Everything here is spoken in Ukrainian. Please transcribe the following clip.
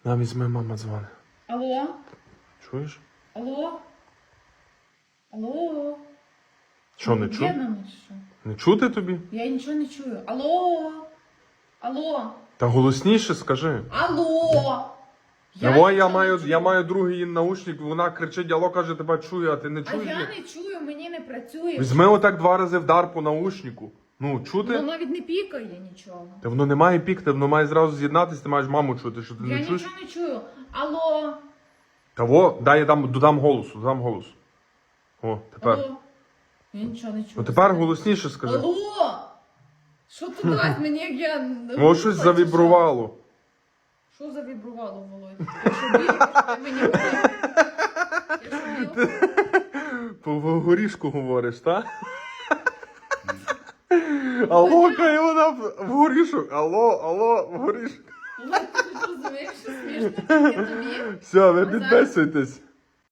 На, візьми, мама дзвонить. Алло? Чуєш? Алло? Алло? Що, не Де чути? мама чи що? Не чути тобі? Я нічого не чую. Алло? Алло? Та голосніше скажи. Алло? Я нічого маю, не чую. я маю другий її наушник, вона кричить, алло, каже, тебе чую, а ти не А чуєш? я її? не чую, мені не працює. Візьми отак 2 рази вдар по наушнику. Ну, чути? Воно навіть не пікає нічого. Та воно не має пікти, воно має зразу з'єднатися, ти маєш маму чути, що ти Я не чуєш? нічого не чую. Алло? Та во, дай я додам голосу, додам голос. О, тепер. Алло? Я нічого не чую. Ну тепер голосніше скажи. Алло? Що ти дасть мені, як я... Може щось глуха, чи завібрувало. Що завібрувало, Володь? Ти що бігаєш? Ти мені говориш? Я що біла? По горішку говориш, так? Алло, каже вона в горішок. Алло, в горішок. Володь, ти ж розумієш, що смішно тільки тобі? Все, ви підписуйтесь.